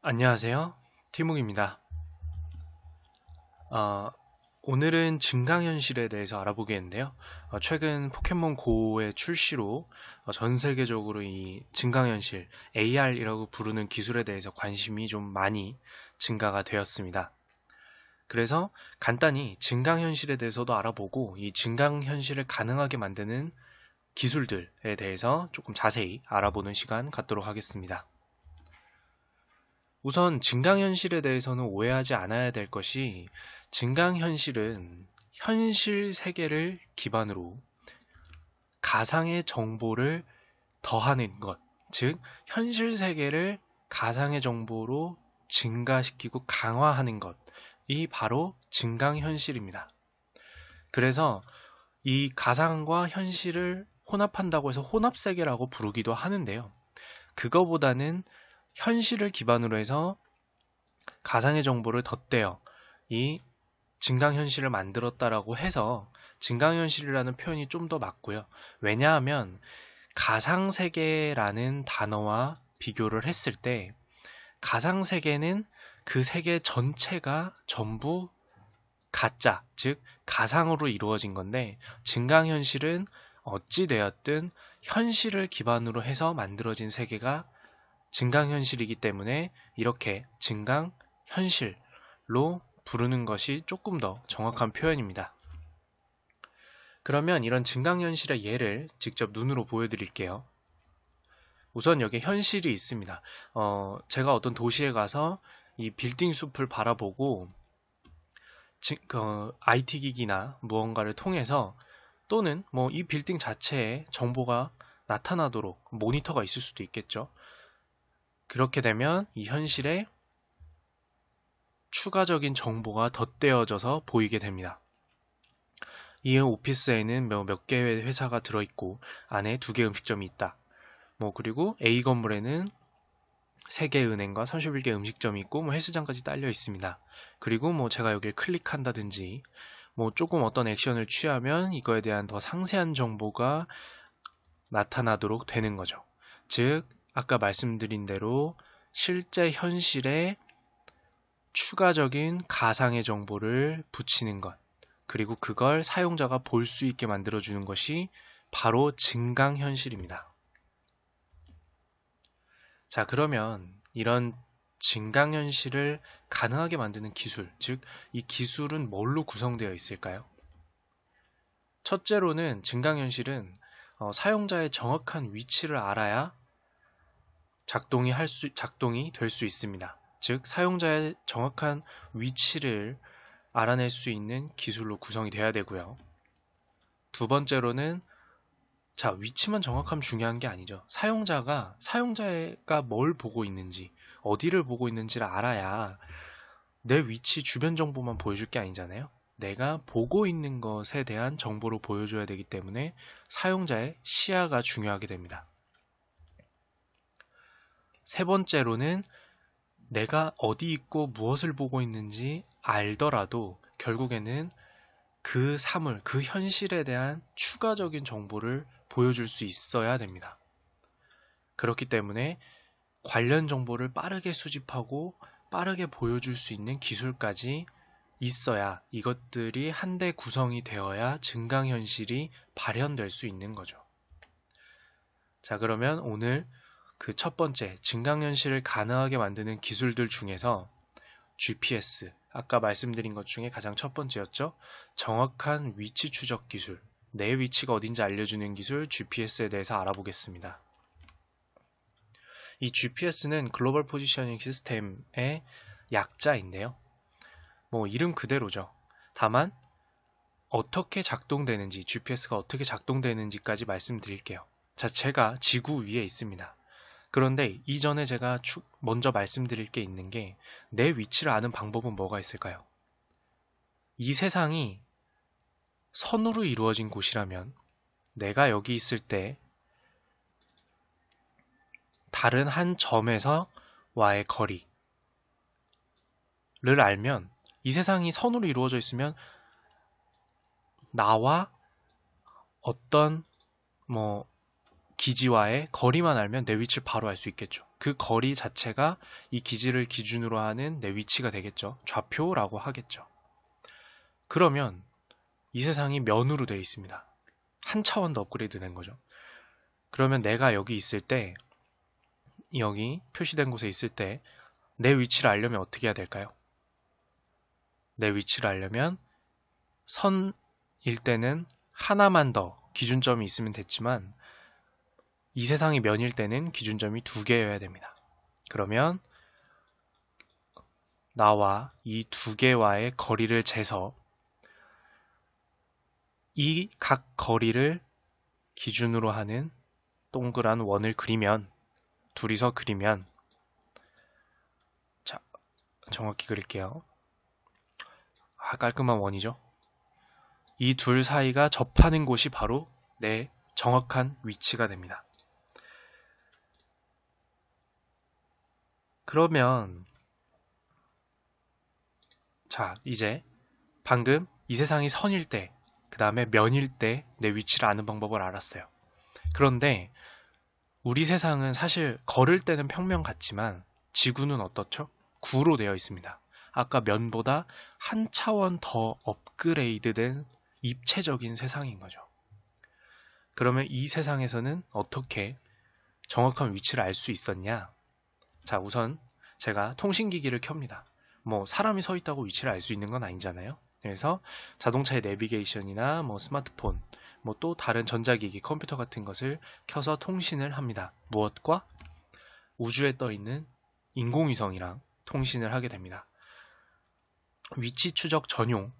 안녕하세요. 티묵입니다. 어, 오늘은 증강현실에 대해서 알아보겠는데요. 최근 포켓몬고의 출시로 전 세계적으로 이 증강현실, AR이라고 부르는 기술에 대해서 관심이 좀 많이 증가가 되었습니다. 그래서 간단히 증강현실에 대해서도 알아보고 이 증강현실을 가능하게 만드는 기술들에 대해서 조금 자세히 알아보는 시간 갖도록 하겠습니다. 우선 증강현실에 대해서는 오해하지 않아야 될 것이 증강현실은 현실 세계를 기반으로 가상의 정보를 더하는 것, 즉 현실 세계를 가상의 정보로 증가시키고 강화하는 것이 바로 증강현실입니다. 그래서 이 가상과 현실을 혼합한다고 해서 혼합세계라고 부르기도 하는데요. 그거보다는 현실을 기반으로 해서 가상의 정보를 덧대어 이 증강현실을 만들었다라고 해서 증강현실이라는 표현이 좀 더 맞고요. 왜냐하면 가상세계라는 단어와 비교를 했을 때 가상세계는 그 세계 전체가 전부 가짜, 즉 가상으로 이루어진 건데 증강현실은 어찌되었든 현실을 기반으로 해서 만들어진 세계가 증강현실이기 때문에 이렇게 증강현실로 부르는 것이 조금 더 정확한 표현입니다. 그러면 이런 증강현실의 예를 직접 눈으로 보여드릴게요. 우선 여기 현실이 있습니다. 제가 어떤 도시에 가서 이 빌딩 숲을 바라보고 IT 기기나 무언가를 통해서 또는 뭐 이 빌딩 자체에 정보가 나타나도록 모니터가 있을 수도 있겠죠. 그렇게 되면 이 현실에 추가적인 정보가 덧대어져서 보이게 됩니다. 이 오피스에는 몇 개의 회사가 들어있고 안에 2개 음식점이 있다. 그리고 A 건물에는 3개 은행과 31개 음식점이 있고 헬스장까지 딸려 있습니다. 그리고 제가 여기를 클릭한다든지 조금 어떤 액션을 취하면 이거에 대한 더 상세한 정보가 나타나도록 되는 거죠. 즉 아까 말씀드린 대로 실제 현실에 추가적인 가상의 정보를 붙이는 것, 그리고 그걸 사용자가 볼 수 있게 만들어주는 것이 바로 증강현실입니다. 자, 그러면 이런 증강현실을 가능하게 만드는 기술, 즉, 이 기술은 뭘로 구성되어 있을까요? 첫째로는 증강현실은 사용자의 정확한 위치를 알아야 작동이 될 수 있습니다. 즉, 사용자의 정확한 위치를 알아낼 수 있는 기술로 구성이 돼야 되고요. 두 번째로는 위치만 정확하면 중요한 게 아니죠. 사용자가 뭘 보고 있는지, 어디를 보고 있는지를 알아야 내 위치 주변 정보만 보여줄 게 아니잖아요. 내가 보고 있는 것에 대한 정보를 보여줘야 되기 때문에 사용자의 시야가 중요하게 됩니다. 세 번째로는 내가 어디 있고 무엇을 보고 있는지 알더라도 결국에는 그 사물, 그 현실에 대한 추가적인 정보를 보여줄 수 있어야 됩니다. 그렇기 때문에 관련 정보를 빠르게 수집하고 빠르게 보여줄 수 있는 기술까지 있어야 이것들이 한데 구성이 되어야 증강현실이 발현될 수 있는 거죠. 자, 그러면 오늘 그 첫 번째 증강현실을 가능하게 만드는 기술들 중에서 GPS, 아까 말씀드린 것 중에 가장 첫 번째였죠. 정확한 위치 추적 기술, 내 위치가 어딘지 알려주는 기술 GPS에 대해서 알아보겠습니다. 이 GPS는 글로벌 포지셔닝 시스템의 약자인데요. 이름 그대로죠. 다만 어떻게 작동되는지, GPS가 어떻게 작동되는지까지 말씀드릴게요. 자, 제가 지구 위에 있습니다. 그런데 이전에 제가 먼저 말씀드릴 게 있는 게 내 위치를 아는 방법은 뭐가 있을까요? 이 세상이 선으로 이루어진 곳이라면 내가 여기 있을 때 다른 한 점에서 와의 거리를 알면 이 세상이 선으로 이루어져 있으면 나와 어떤 기지와의 거리만 알면 내 위치를 바로 알 수 있겠죠. 그 거리 자체가 이 기지를 기준으로 하는 내 위치가 되겠죠. 좌표라고 하겠죠. 그러면 이 세상이 면으로 되어 있습니다. 한 차원 더 업그레이드 된 거죠. 그러면 내가 여기 있을 때, 여기 표시된 곳에 있을 때 내 위치를 알려면 어떻게 해야 될까요? 내 위치를 알려면 선일 때는 하나만 더 기준점이 있으면 됐지만 이 세상이 면일 때는 기준점이 2개여야 됩니다. 그러면 나와 이 2개와의 거리를 재서 이 각 거리를 기준으로 하는 동그란 원을 그리면, 둘이서 그리면, 자, 정확히 그릴게요. 깔끔한 원이죠. 이 둘 사이가 접하는 곳이 바로 내 정확한 위치가 됩니다. 그러면 자, 이제 방금 이 세상이 선일 때, 그 다음에 면일 때 내 위치를 아는 방법을 알았어요. 그런데 우리 세상은 사실 걸을 때는 평면 같지만 지구는 어떻죠? 구로 되어 있습니다. 아까 면보다 한 차원 더 업그레이드된 입체적인 세상인 거죠. 그러면 이 세상에서는 어떻게 정확한 위치를 알 수 있었냐? 자, 우선 제가 통신기기를 켭니다. 뭐 사람이 서 있다고 위치를 알 수 있는 건 아니잖아요. 그래서 자동차의 내비게이션이나 뭐 스마트폰, 뭐 또 다른 전자기기, 컴퓨터 같은 것을 켜서 통신을 합니다. 무엇과? 우주에 떠 있는 인공위성이랑 통신을 하게 됩니다. 위치 추적 전용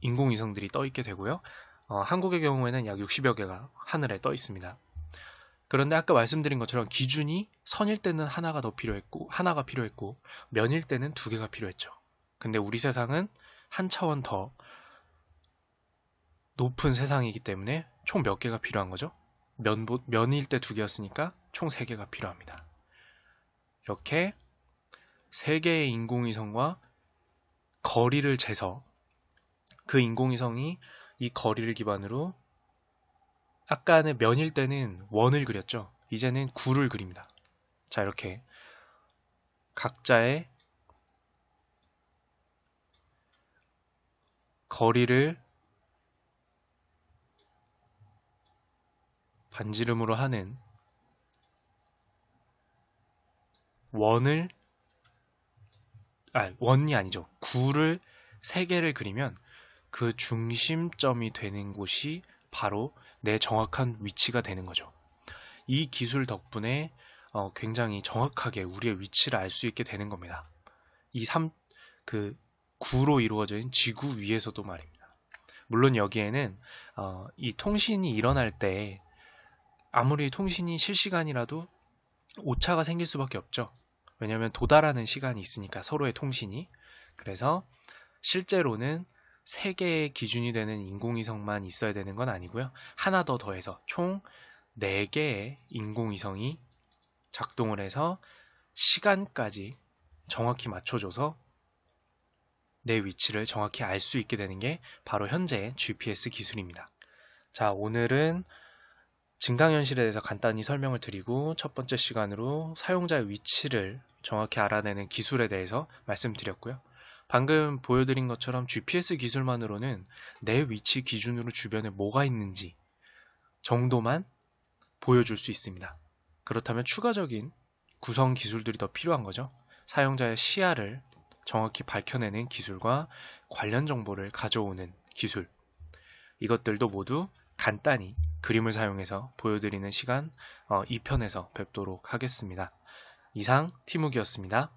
인공위성들이 떠 있게 되고요. 한국의 경우에는 약 60여 개가 하늘에 떠 있습니다. 그런데 아까 말씀드린 것처럼 기준이 선일 때는 하나가 필요했고 면일 때는 2개가 필요했죠. 근데 우리 세상은 한 차원 더 높은 세상이기 때문에 총 몇 개가 필요한 거죠? 면일 때 2개였으니까 총 3개가 필요합니다. 이렇게 3개의 인공위성과 거리를 재서 그 인공위성이 이 거리를 기반으로 아까는 면일 때는 원을 그렸죠. 이제는 구를 그립니다. 자, 이렇게 각자의 거리를 반지름으로 하는 원이 아니죠. 구를 3개를 그리면 그 중심점이 되는 곳이 바로 내 정확한 위치가 되는 거죠. 이 기술 덕분에 굉장히 정확하게 우리의 위치를 알 수 있게 되는 겁니다. 그 구로 이루어진 지구 위에서도 말입니다. 물론 여기에는 이 통신이 일어날 때 아무리 통신이 실시간이라도 오차가 생길 수밖에 없죠. 왜냐하면 도달하는 시간이 있으니까 서로의 통신이. 그래서 실제로는 3개의 기준이 되는 인공위성만 있어야 되는 건 아니고요. 하나 더 더해서 총 4개의 인공위성이 작동을 해서 시간까지 정확히 맞춰줘서 내 위치를 정확히 알 수 있게 되는 게 바로 현재의 GPS 기술입니다. 자, 오늘은 증강현실에 대해서 간단히 설명을 드리고 첫 번째 시간으로 사용자의 위치를 정확히 알아내는 기술에 대해서 말씀드렸고요. 방금 보여드린 것처럼 GPS 기술만으로는 내 위치 기준으로 주변에 뭐가 있는지 정도만 보여줄 수 있습니다. 그렇다면 추가적인 구성 기술들이 더 필요한 거죠. 사용자의 시야를 정확히 밝혀내는 기술과 관련 정보를 가져오는 기술. 이것들도 모두 간단히 그림을 사용해서 보여드리는 시간 2편에서 뵙도록 하겠습니다. 이상 티묵이었습니다.